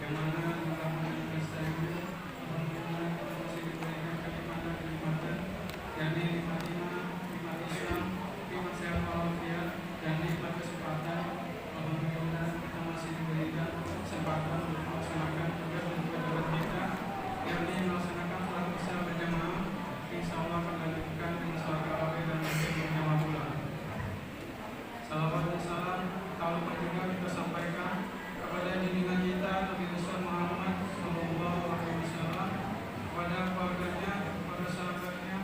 yang mana dalam menjelaskan alhamdulillah kita masih diberikan kenikmatan yakni nikmat iman, nikmat Islam, nikmat sehat walafiat, dan nikmat kesempatan. Alhamdulillah kita masih diberikan kesempatan untuk melaksanakan tugas dan kewajiban kita, yakni melaksanakan salat isya berjamaah. Insyaallah akan dilanjutkan dengan salat tarawih dan maghrib berjamaah pula. Salawat dan salam tak lupa juga kita sampaikan kepada junjungan kita Nabi besar Muhammad Sallallahu Alaihi Wasallam, kepada keluarganya, kepada sahabatnya,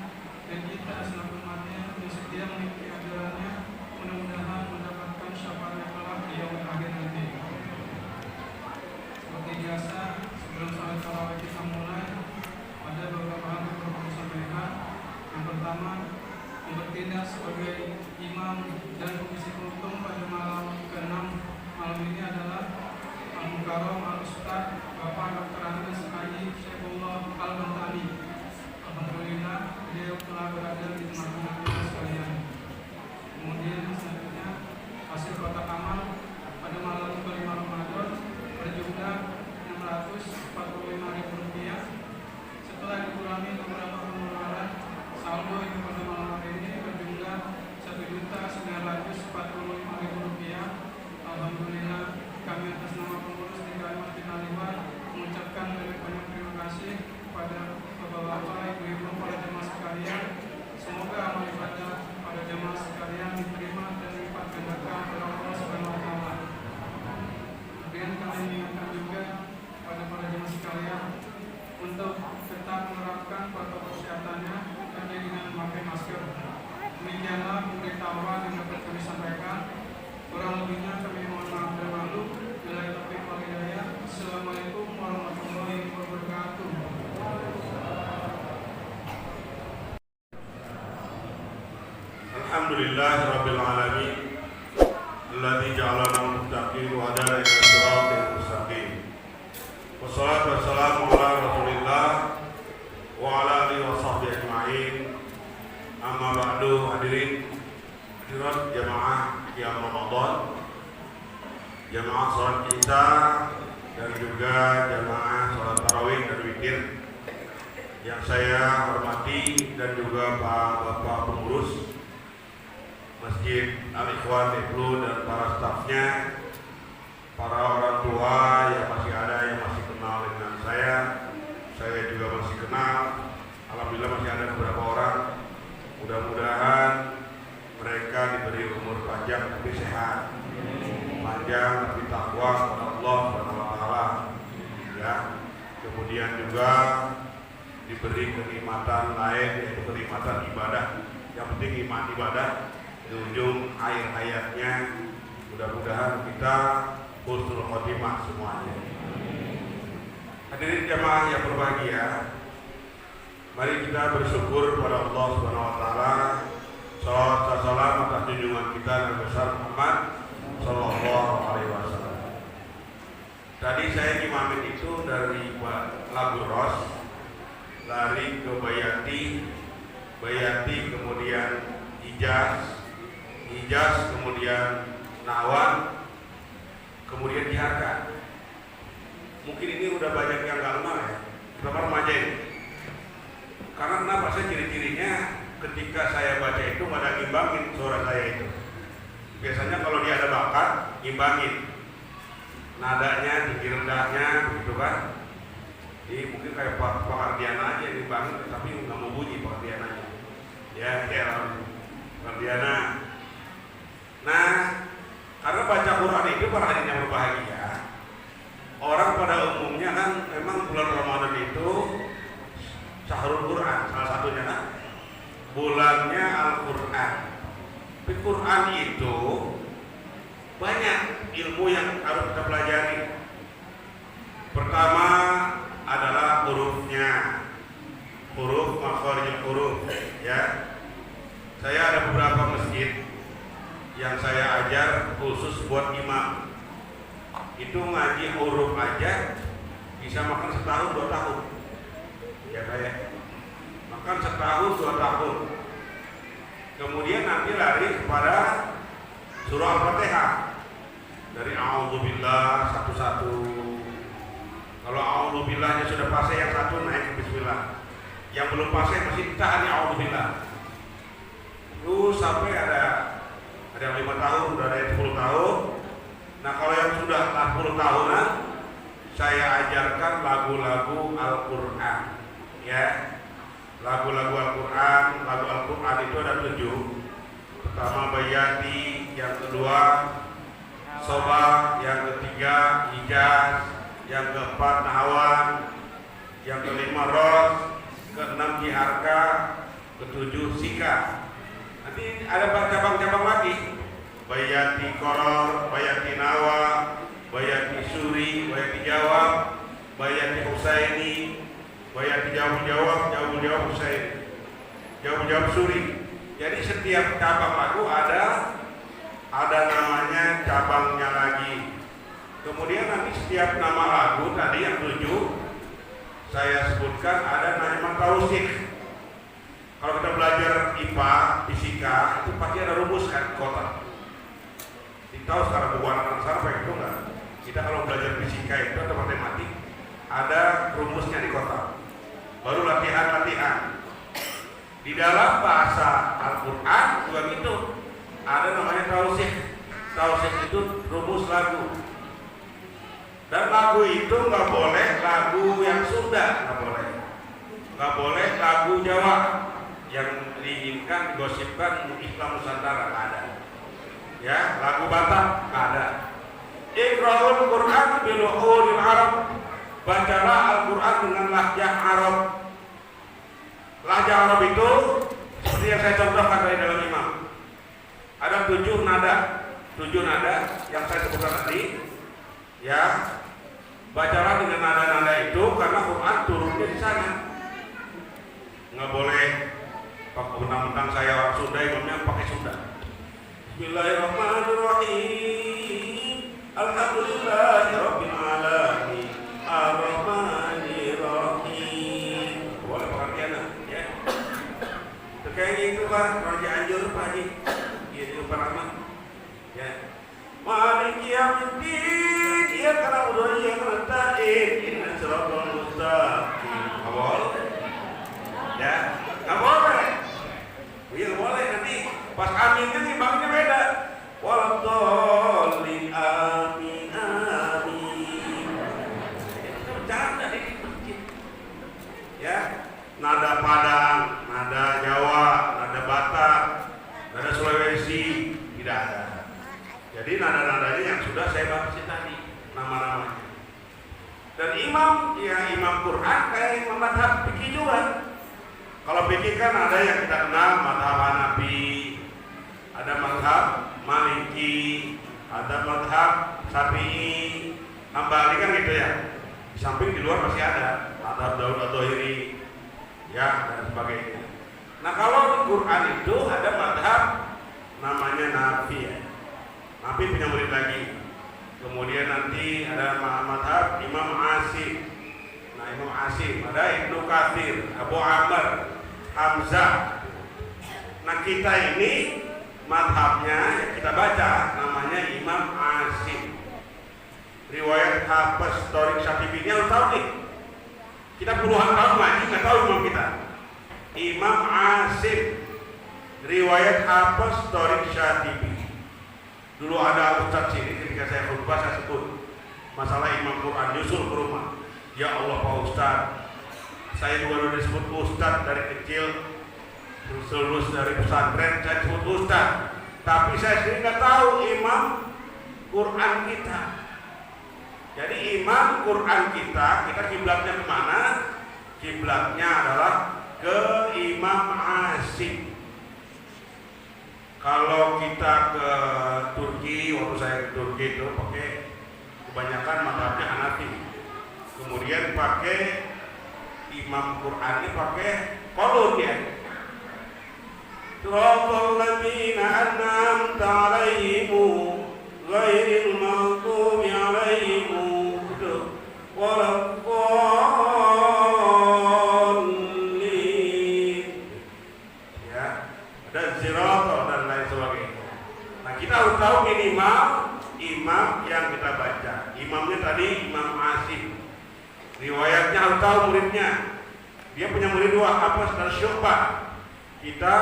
dan kita selaku umatnya yang setia mengikuti ajarannya, mudah-mudahan mendapatkan syafaatnya kelak di yaumul akhir nanti. Seperti biasa, sebelum salat tarawih kita mulai, ada beberapa hal yang perlu disampaikan. Yang pertama, yang bertindak sebagai imam dan komisi penutup pada malam ke-6 malam ini adalah Al-Mukarram Al-Ustaz Bapak Dr. Andes Haji Syekhullah Al-Bantani. Alhamdulillah beliau telah berada di tengah-tengah kita sekalian. Kemudian selanjutnya hasil kotak amal pada malam ke-5 Ramadan berjumlah Rp645.000. Setelah dikurangi beberapa pengeluaran, saldo yang pada malam hari ini berjumlah Rp1.945.000. Alhamdulillah, kami atas nama pengurus DKM Masjid Al-Iman mengucapkan banyak terima kasih kepada bapak-bapak, ibu-ibu, para jemaah sekalian. Semoga amal ibadah pada jemaah sekalian diterima dan dilipat gandakan oleh Allah Subhanahu wa taala. Kemudian kami mengingatkan juga pada para jemaah sekalian untuk tetap menerapkan protokol kesehatannya, yakni dengan memakai masker. Demikianlah pemberitahuan yang dapat kami sampaikan. Kurang lebihnya kami mohon maaf dan maklum. Bila taufiq wal hidayah. Assalamualaikum warahmatullahi wabarakatuh. Alhamdulillahirabbil alamin. Alladzi ja'alana muttaqin wa hadana ila siratal mustaqim. Wassalatu wassalamu ala Rasulillah wa ala alihi washabbihi ajma'in. Amma ba'du, hadirin hadirat jamaah qiyam Ramadan, jamaah salat Isya, dan juga jamaah salat tarawih dan witir yang saya hormati, dan juga Pak Bapak pengurus Masjid Al-Ikhwan Ibnu dan para stafnya, para orang tua yang masih ada yang masih kenal dengan saya juga masih kenal. Alhamdulillah masih ada beberapa orang. Mudah-mudahan mereka diberi umur panjang tapi sehat, panjang tapi takwa kepada Allah Subhanahu wa taala. Ya. Kemudian juga diberi kenikmatan lain, yaitu kenikmatan ibadah. Yang penting iman ibadah di ujung akhir hayatnya. Mudah-mudahan kita husnul khotimah semuanya. Hadirin jamaah yang berbahagia, mari kita bersyukur kepada Allah Subhanahu wa taala. Salawat dan salam atas junjungan kita Nabi besar Muhammad Sallallahu Alaihi Wasallam. Tadi saya ngimamin itu dari Laguros, lari ke Bayati kemudian Hijaz kemudian Nawan, kemudian Diharkan. Mungkin ini udah banyak yang nggak kenal ya, berapa remaja ini. Karena kenapa? Saya ciri-cirinya ketika saya baca itu pada ngimbangin suara saya itu. Biasanya kalau dia ada bakat, ngimbangin nadanya, tinggi rendahnya, begitu kan. Jadi mungkin kayak Pak Ardiana aja ngimbangin, tapi nggak mau bunyi Pak Ardiananya. Ya, Ardiana. Nah, karena baca Quran itu para hadirin yang berbahagia, orang pada umumnya kan memang bulan Ramadan itu Syahrul Quran, salah satunya kan bulannya Al-Quran. Di Quran itu banyak ilmu yang harus kita pelajari. Pertama adalah hurufnya, huruf makharijul huruf ya. Saya ada beberapa masjid yang saya ajar khusus buat imam. Itu ngaji huruf aja bisa makan setahun 2 tahun. Ya kayak makan setahun 2 tahun. Kemudian nanti lari kepada surah Al-Fatihah. Dari a'udzubillah 1-1, Kalau a'udzubillahnya sudah fase yang satu naik ke bismillah. Yang belum fase masih ditahan ya a'udzubillah. Terus sampai ada yang 5 tahun, ada yang 10 tahun. Nah kalau yang sudah 40 tahunan, saya ajarkan lagu-lagu Al-Quran. Ya, lagu-lagu Al-Quran. Lagu Al-Quran itu ada 7. Pertama Bayati, yang kedua Soba, yang ketiga Hijaz, yang keempat Nahawan, yang kelima Ros, keenam Jiharka, ketujuh Sika. Nanti ada cabang-cabang lagi. Bayati Koror, Bayati Nawa, Bayati Suri, Bayati Jawab, Bayati Husaini, Bayati Jawab Husaini, Jawab Suri. Jadi setiap cabang lagu ada namanya cabangnya lagi. Kemudian nanti setiap nama lagu tadi yang 7 saya sebutkan ada nama tausik. Kalau kita belajar IPA, fisika itu pasti ada rumus kan kotak. Tahu sekarang buku anak sana pakai itu enggak? Kita kalau belajar fisika itu atau matematik ada rumusnya di kotak. Baru latihan. Di dalam bahasa Al-Quran juga gitu. Ada namanya tausik. Tausik itu rumus lagu. Dan lagu itu nggak boleh lagu yang Sunda, nggak boleh lagu Jawa yang diinginkan, digosipkan Islam Nusantara nggak ada. Ya, lagu Batak nggak ada. Iqra'ul Quran biluhuril Arab. Bacalah Al-Quran dengan lahjah Arab. Lahjah Arab itu seperti yang saya contohkan dari dalam imam. Ada 7 nada yang saya sebutkan tadi. Ya, bacalah dengan nada-nada itu karena Quran turunnya di sana. Nggak boleh mentang-mentang saya orang Sunda, imamnya pakai Sunda. Bismillahirrahmanirrahim. Alhamdulillahirabbil alamin. Ar-Rahmanirrahim. Boleh pengertian ya. Kayaknya itu Pak, Raja Anjur Pak Haji. Iya itu Pak Rahman. Ya. Maliki yaumiddin. Iya karena udah yang nasta'in. Inna siratal mustaqim. Enggak boleh. Ya, enggak boleh. Iya enggak boleh nanti pas aminnya timbangnya beda. Waladhdallin amin amin. Itu bercanda ini masjid. Ya, nada Padang, nada Jawa, nada Batak, nada Sulawesi tidak ada. Jadi nada-nadanya yang sudah saya bahas tadi nama-namanya. Dan imam Quran kayak imam madhab fikih juga. Kalau fikih kan ada yang kita kenal madhab Hanafi, ada madhab Maliki, ada madhab Syafi'i, Hambali kan gitu ya. Di samping di luar masih ada madhab Daud Adh-Dhahiri, ya dan sebagainya. Nah kalau di Quran itu ada madhab namanya Nafi ya. Nafi punya murid lagi. Kemudian nanti ada madhab Imam Asim. Nah Imam Asim, ada Ibnu Katsir, Abu Amr, Hamzah. Nah kita ini madhabnya yang kita baca namanya Imam Asim. Riwayat Hafiz Thoriq Syatibinya lu tahu nih. Kita puluhan tahun ngaji nggak tahu imam kita. Imam Asim, riwayat Hafiz Thoriq Syatibi. Dulu ada ustaz sini ketika saya khutbah saya sebut masalah imam Quran nyusul ke rumah. Ya Allah Pak Ustaz, saya juga udah disebut ustaz dari kecil, lulus dari pesantren saya disebut ustaz. Tapi saya sendiri nggak tahu imam Quran kita. Jadi imam Quran kita kiblatnya kemana? Kiblatnya adalah ke Imam Asim. Kalau kita ke Turki, waktu saya ke Turki itu pakai kebanyakan madhabnya Hanafi. Kemudian pakai Imam Quran ini pakai qolun ya. Siratal ladzina an'amta 'alaihim ghairil maghdubi 'alaihim waladdallin. Ya, dan siratal dan lain sebagainya. Nah, kita harus tahu minimal imam yang kita baca. Imamnya tadi Imam Asim. Riwayatnya harus tahu muridnya. Dia punya murid dua, Hafs dan Syu'bah. Kita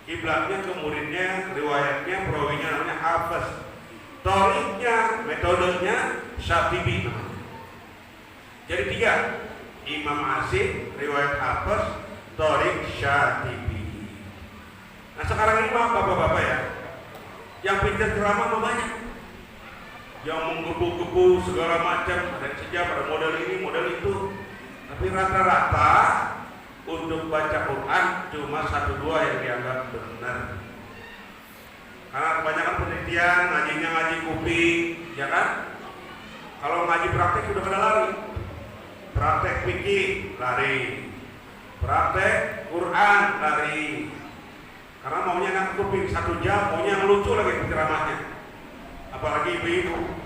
kiblatnya ke muridnya, riwayatnya, perawinya namanya Hafs. Thoriqnya, metodenya Syatibi. Jadi tiga, Imam Asim, riwayat Hafs, Thoriq, Syatibi. Nah sekarang ini maaf bapak-bapak ya, yang pintar ceramah banyak, yang menggebu-gebu segala macam, ada yang sejam, ada model ini, model itu. Tapi rata-rata untuk baca Quran cuma 1-2 yang dianggap benar. Karena kebanyakan penelitian ngajinya ngaji kuping, ya kan? Kalau ngaji praktek sudah pada lari. Praktek fikih lari, praktek Quran lari. Karena maunya nggak kuping 1 jam, maunya yang lucu lagi penceramahnya. Apalagi ibu-ibu,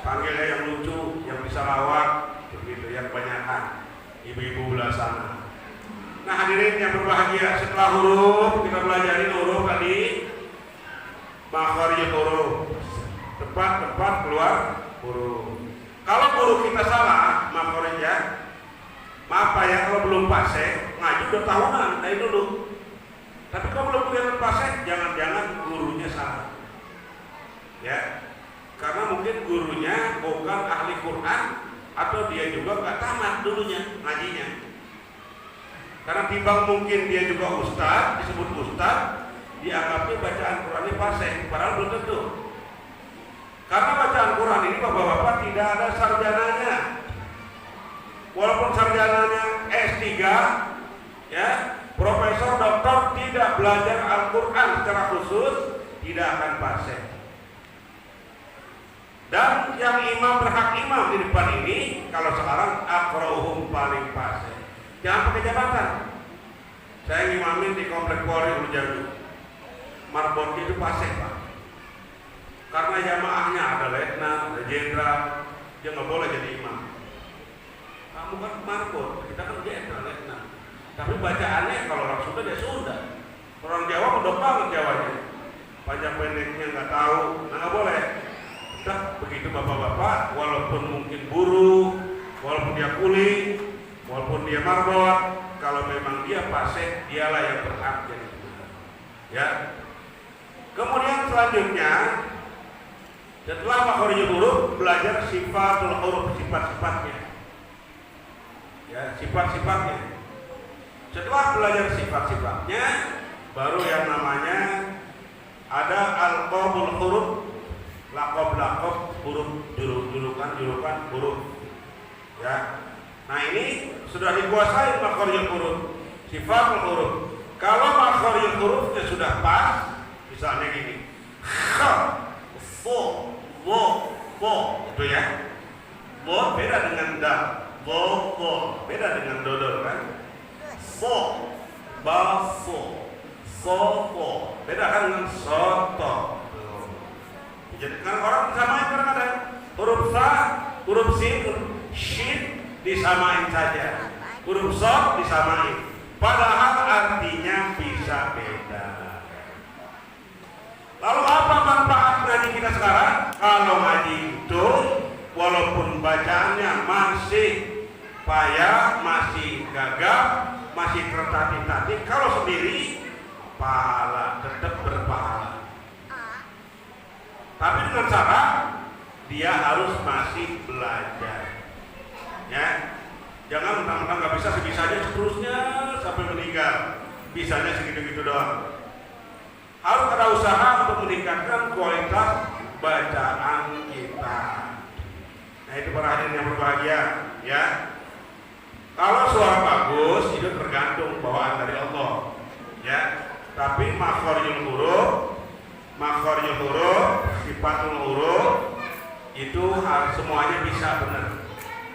panggilnya yang lucu, yang bisa lawak, begitu yang kebanyakan ibu-ibu belah sana. Nah hadirin yang berbahagia, setelah huruf kita belajarin huruf tadi, makharij huruf, tepat keluar huruf. Kalau huruf kita salah, makharij ya, maaf ya kalau belum fase, ngaji udah tahunan dari dulu. Tapi kalau belum kelihatan fase, jangan-jangan gurunya salah. Ya, karena mungkin gurunya bukan ahli Quran atau dia juga nggak tamat dulunya ngajinya. Karena timbang mungkin dia juga ustaz, disebut ustaz, dianggapnya bacaan Qurannya fase, padahal belum tentu. Karena bacaan Quran ini bapak-bapak tidak ada sarjananya. Walaupun sarjananya S3, ya, profesor, doktor, tidak belajar Al-Quran secara khusus, tidak akan fase. Dan yang imam berhak imam di depan ini, kalau sekarang aqra'uhum paling fase. Jangan pakai jabatan. Saya ngimamin di komplek Polri Ulu marbot itu fase Pak. Karena jamaahnya ada letnan, ada jenderal, dia nggak boleh jadi imam. Kamu kan marbot, kita kan jenderal, letnan. Tapi bacaannya kalau orang Sunda dia Sunda. Orang Jawa udah banget Jawanya. Panjang pendeknya nggak tahu, nah nggak boleh. Udah begitu bapak-bapak, walaupun mungkin buruh, walaupun dia kuli, walaupun dia marbot, kalau memang dia fase, dialah yang berhak jadi imam. Ya. Kemudian selanjutnya, setelah makharij huruf, belajar sifatul huruf, sifat-sifatnya. Ya, sifat-sifatnya. Setelah belajar sifat-sifatnya, baru yang namanya ada alqabul huruf, laqab-laqab huruf, julukan huruf. Ya. Nah ini sudah dikuasai makharij huruf, sifatul huruf. Kalau makharij hurufnya sudah pas, misalnya gini, kha, fo, wo, itu ya. Wo beda dengan dal, wo, beda dengan dodol kan. Fo, ba, fo, beda kan dengan soto. Jadi kan orang disamain kadang-kadang huruf sa, huruf sin, shin disamain saja, huruf so disamain, padahal artinya bisa beda. Lalu apa manfaat ngaji kita sekarang? Kalau ngaji itu walaupun bacaannya masih payah, masih gagap, masih tertatih-tatih, kalau sendiri pahala, tetap berpahala. Tapi dengan syarat dia harus masih belajar. Ya, jangan mentang-mentang nggak bisa sebisanya seterusnya sampai meninggal. Bisanya segitu-gitu doang. Harus ada usaha untuk meningkatkan kualitas bacaan kita. Nah itu para hadirin yang berbahagia, ya. Kalau suara bagus itu tergantung bawaan dari Allah, ya. Tapi makharijul huruf, sifatul huruf itu harus semuanya bisa benar,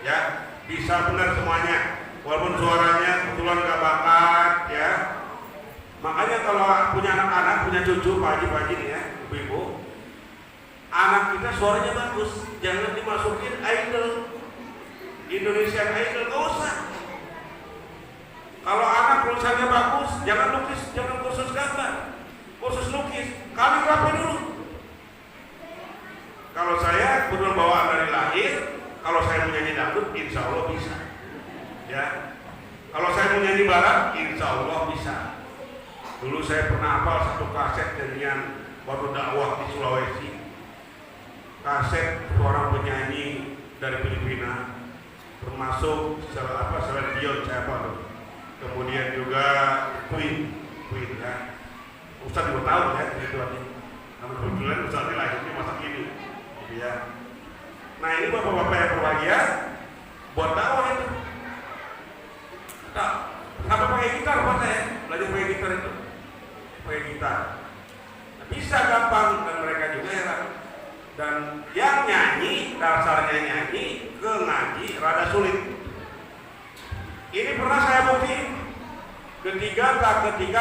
ya. Bisa benar semuanya. Walaupun suaranya kebetulan gak bakat, ya. Makanya kalau punya anak-anak, punya cucu, Pak Haji nih ya, ibu-ibu, anak kita suaranya bagus, jangan dimasukin idol, Indonesian Idol, gak usah. Kalau anak tulisannya bagus, jangan lukis, jangan kursus gambar, kursus lukis, kaligrafi dulu. Kalau saya kebetulan bawaan dari lahir, Kalau saya menyanyi dangdut, insya Allah bisa. Ya, kalau saya menyanyi barat, insya Allah bisa. Dulu saya pernah hafal satu kaset nyanyian waktu dakwah di Sulawesi. Kaset seorang penyanyi dari Filipina, termasuk Celine Dion, saya hafal. Kemudian juga Queen ya. Ustaz juga tahu ya itu aja. Namun kebetulan Ustaznya lahirnya masa kini, gitu ya. Nah ini bapak-bapak yang berbahagia, buat dakwah itu. Nah, kenapa pakai gitar Pak saya? Belajar pakai gitar itu, pakai gitar. Nah, bisa gampang dan mereka juga heran. Dan yang nyanyi, dasarnya nyanyi ke ngaji rada sulit. Ini pernah saya buktiin ketika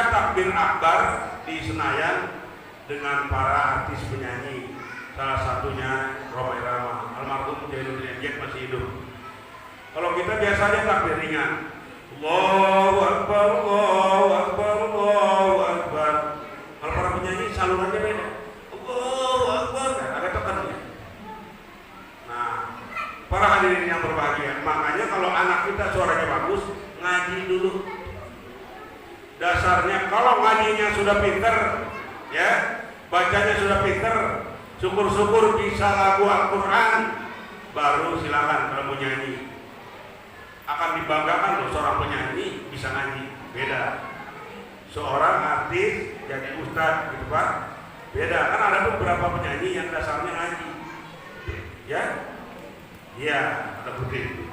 takbir akbar di Senayan dengan para artis penyanyi, salah satunya Rhoma Irama, almarhum Jainuddin Jack masih hidup. Kalau kita biasanya takbir ringan, Allahu Akbar, Allahu Akbar, Allahu Akbar. Kalau para penyanyi salurannya beda, Allahu Akbar, agak tekan ya. Nah, para hadirin yang berbahagia, makanya kalau anak kita suaranya bagus, ngaji dulu. Dasarnya kalau ngajinya sudah pinter, ya, bacanya sudah pinter, syukur-syukur bisa lagu Al-Quran, baru silakan kalau mau nyanyi. Akan dibanggakan loh seorang penyanyi bisa ngaji, beda. Seorang artis jadi ustadz gitu Pak, beda. Kan ada beberapa penyanyi yang dasarnya ngaji, ya, iya ada putih,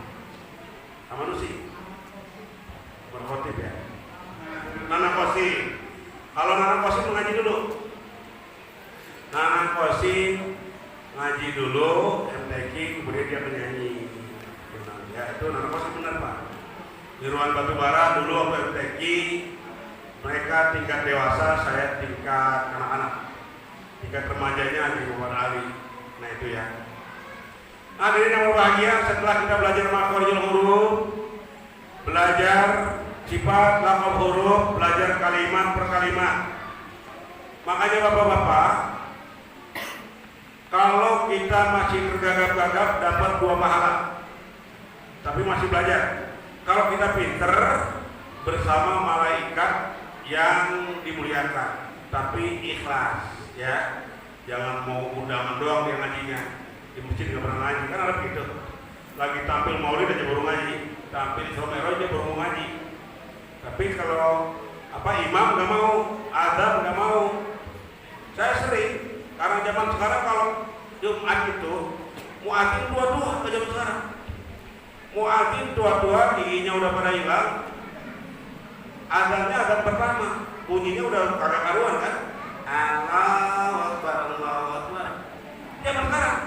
sama sih, berkhotib ya. Nana Kosim, kalau Nana Kosim ngaji dulu. Nana Kosim ngaji dulu, MTQ, kemudian dia menyanyi. Ya itu Nana Kosim benar Pak. Nirwan Batubara dulu waktu MTQ, mereka tingkat dewasa, saya tingkat anak-anak. Tingkat remajanya di Muhammad Ali. Nah itu ya. Hadirin yang berbahagia, setelah kita belajar makhorijul huruf, belajar sifat lafaz huruf, belajar kalimat per kalimat. Makanya bapak-bapak, kalau kita masih tergagap-gagap dapat 2 pahala, tapi masih belajar. Kalau kita pinter bersama malaikat yang dimuliakan, tapi ikhlas, ya. Jangan mau undangan doang yang ngajinya. Di masjid nggak pernah ngaji, kan ada begitu. Lagi tampil maulid aja baru ngaji, tampil Isra Mi'raj aja baru mau ngaji. Tapi kalau imam nggak mau, adab nggak mau. Saya sering, karena zaman sekarang kalau Jumat itu muadzin tua-tua ke zaman sekarang. Muadzin tua-tua, giginya udah pada hilang. Adabnya adab pertama, bunyinya udah kagak karuan kan? Allahu Akbar, Allahu Akbar. Zaman sekarang.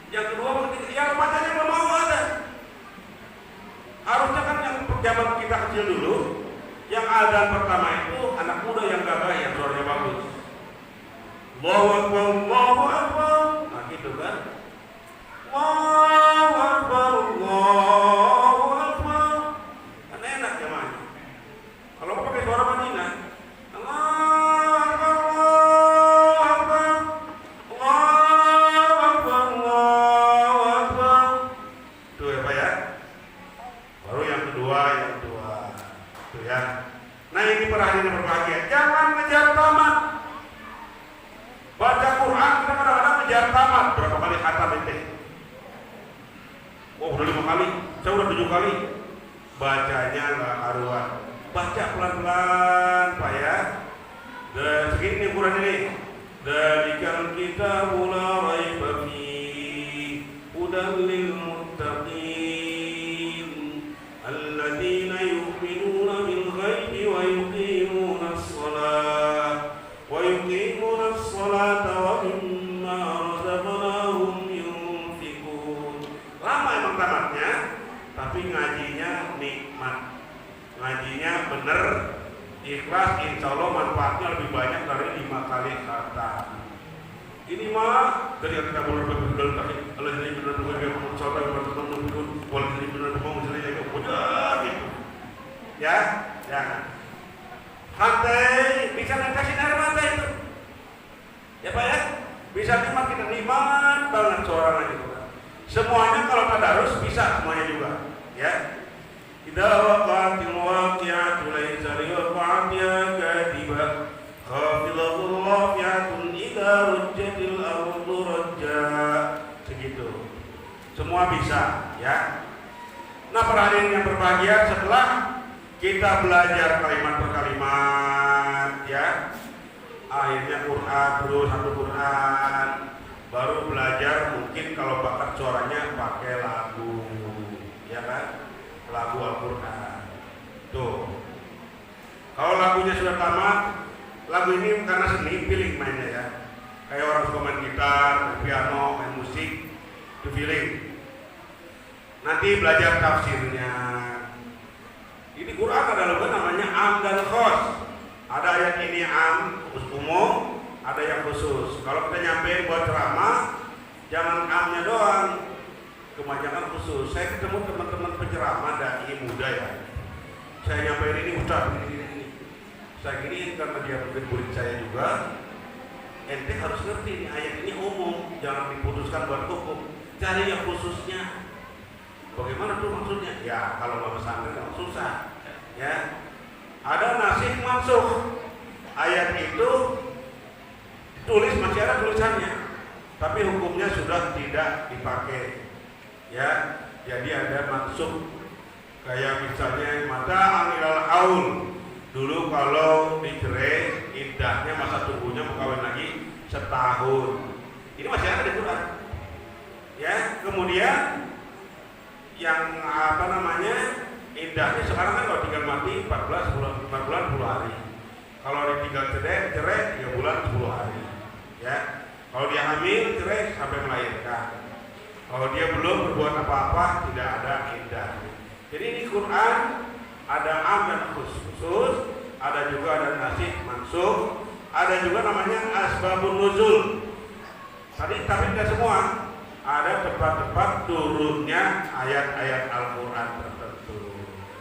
Yang kedua, yang remaja belum mau ada. Harusnya kan yang zaman kita kecil dulu, yang adzan pertama itu anak muda yang gagah yang suaranya bagus. Allahu Akbar, Allahu Akbar. Nah gitu kan. Allahu Akbar, Allahu Akbar. Kan enak jamaahnya. Kalau mau pakai suara Madinah, Allahu Akbar, Allahu Akbar, Allahu Akbar, Allahu Akbar. Tuh ya Pak ya. Baru yang kedua. Tuh ya. Nah ini para hadirin berbahagia, jangan ngejar tamat. Baca Quran kita kadang-kadang ngejar tamat. Berapa kali khatam itu? Oh udah 5 kali, saya udah 7 kali. Bacanya nggak karuan. Baca pelan-pelan Pak ya. Segini nih Quran ini. Dzalikal kitabu la raiba fihi hudan lil muttaqin alladzina yu'minuna bil ghaibi wa yuqimuna as-salata wa mimma razaqnahum yunfiqun. Lama emang tamatnya, tapi ngajinya nikmat. Ngajinya bener, ikhlas, insya Allah manfaatnya lebih banyak dari 5 kali khatam. Ini mah dari yang kita boleh berdoa tadi, Allah jadi benar benar yang mencoba yang bertemu pun, boleh jadi benar benar misalnya yang benar gitu. Ya, jangan. Santai, bisa ngatasin air mata itu. Ya Pak ya, bisa nikmat kita nikmat banget seorang aja. Semuanya kalau tadarus bisa semuanya juga, ya. Idza waqa'atil waqi'atu laysa liwaqa'atiha kadhibah khafidatul rafi'atun idza rujjatil ardu rajja. Segitu. Semua bisa, ya. Nah, para hadirin yang berbahagia, setelah kita belajar kalimat per kalimat, ya. Akhirnya Quran, terus satu Quran, baru belajar mungkin kalau bakat suaranya pakai lagu, ya kan, lagu Al-Quran. Tuh, kalau lagunya sudah tamat, lagu ini karena seni feeling mainnya, ya, kayak orang suka main gitar, main piano, main musik, itu feeling. Nanti belajar tafsirnya. Ini Quran ada logo namanya am dan khos. Ada ayat ini am, umum, ada yang khusus. Kalau kita nyampe buat ceramah, jangan amnya doang, kebanyakan khusus. Saya ketemu teman-teman penceramah dai muda, ya. Saya nyampein ini Ustaz, ini. Saya gini karena dia mungkin murid saya juga. Ente harus ngerti ini ayat ini umum, jangan diputuskan buat hukum. Cari yang khususnya. Bagaimana tuh maksudnya? Ya kalau nggak pesantren memang susah, ya. Ada nasikh mansukh. Ayat itu tulis masih ada tulisannya, tapi hukumnya sudah tidak dipakai, ya. Jadi ada mansukh. Kayak misalnya mata angilal aul. Dulu kalau dicerai, iddahnya masa tunggunya mau kawin lagi setahun. Ini masih ada di Quran, ya. Kemudian yang iddahnya sekarang kan kalau tinggal mati 4 bulan 10 hari. Kalau ditinggal cerai 3 bulan 10 hari, ya. Kalau dia hamil cerai sampai melahirkan. Kalau dia belum berbuat apa-apa tidak ada iddah. Jadi ini Quran ada am dan khusus, ada juga ada nasikh mansukh, ada juga namanya asbabun nuzul. Tapi tidak semua. Ada tempat-tempat turunnya ayat-ayat Al-Quran tertentu.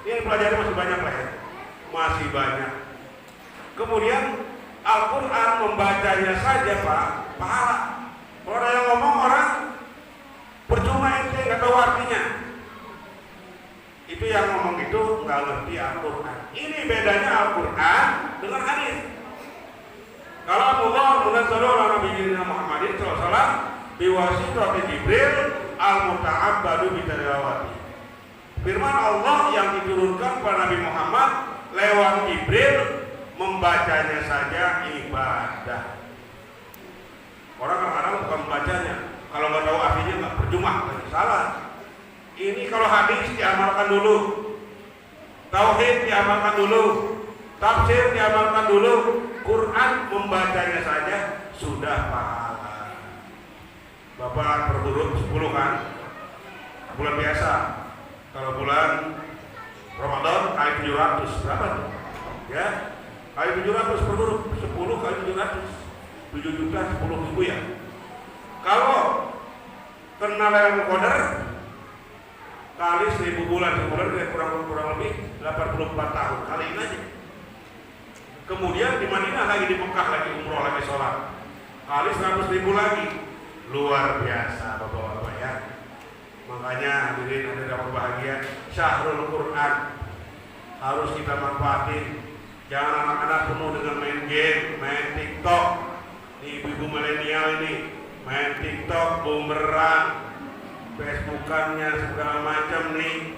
Ini pelajari masih banyak, lah, ya. Masih banyak. Kemudian Al-Quran membacanya saja, Pak, pahala. Kalau ada yang ngomong orang percuma ente nggak tahu artinya. Itu yang ngomong itu nggak ngerti Al-Quran. Ini bedanya Al-Quran dengan hadis. Kalau Allah munazzalu ala nabiyina Muhammadin sallallahu alaihi wasallam biwasitati Jibril al-muta'abbadu bitilawati. Firman Allah yang diturunkan kepada Nabi Muhammad lewat Jibril, membacanya saja ibadah. Orang kadang-kadang bukan membacanya, kalau nggak tahu artinya nggak percuma, salah. Ini kalau hadis diamalkan dulu, tauhid diamalkan dulu, tafsir diamalkan dulu, Quran membacanya saja sudah pahala. Bapak per huruf 10 kan, bulan biasa. Kalau bulan Ramadan kali 700 berapa tuh? Ya, kali 700 per huruf 10 kali 700 7 juta 10 ribu, ya. Kalau kena Lailatul Qadar kali 1000 bulan, sebulan kurang lebih 84 tahun, kaliin aja. Kemudian di Madinah lagi, di Mekah lagi umroh lagi sholat, kali 100.000 lagi. Luar biasa Bapak-bapak, ya. Makanya hadirin yang berbahagia, Syahrul Quran harus kita manfaatin. Jangan anak-anak penuh dengan main game, main TikTok. Ibu-ibu milenial ini main TikTok, bumerang, Facebookannya segala macam nih.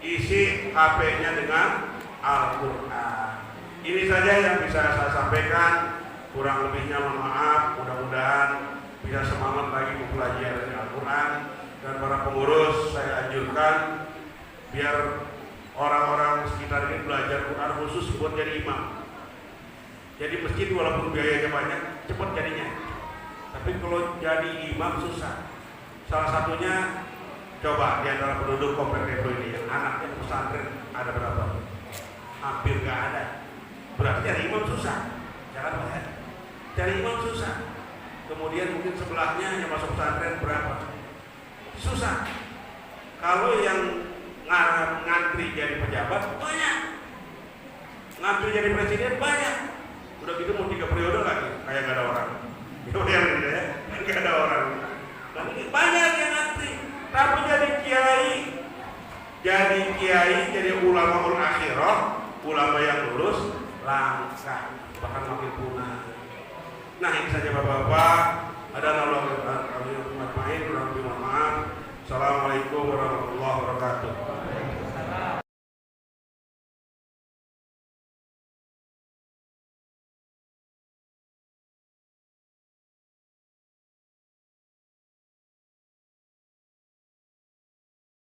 Isi HP-nya dengan Al-Quran. Ini saja yang bisa saya sampaikan. Kurang lebihnya mohon maaf. Mudah-mudahan bisa semangat lagi mempelajari Al-Quran. Dan para pengurus saya anjurkan biar orang-orang sekitar ini belajar Quran khusus buat jadi imam. Jadi masjid walaupun biayanya banyak, cepat jadinya. Tapi kalau jadi imam susah. Salah satunya, coba di antara penduduk Komplek Depro ini yang anaknya pesantren ada berapa? Hampir nggak ada. Berarti cari imam susah. Jangan lihat, cari imam susah. Kemudian mungkin sebelahnya yang masuk pesantren berapa? Susah. Kalau yang ngantri jadi pejabat banyak, ngantri jadi presiden banyak. Udah gitu mau 3 periode lagi, kayak nggak ada orang. Ya, nggak ada orang. Dan ini banyak yang ngantri. Tapi jadi kiai, jadi ulama akhirah, ulama yang lurus langka, bahkan makin punah. Nah, ini saja Bapak-bapak. Ada nalur kami umat main, kurang lebih mohon maaf. Assalamualaikum warahmatullahi wabarakatuh.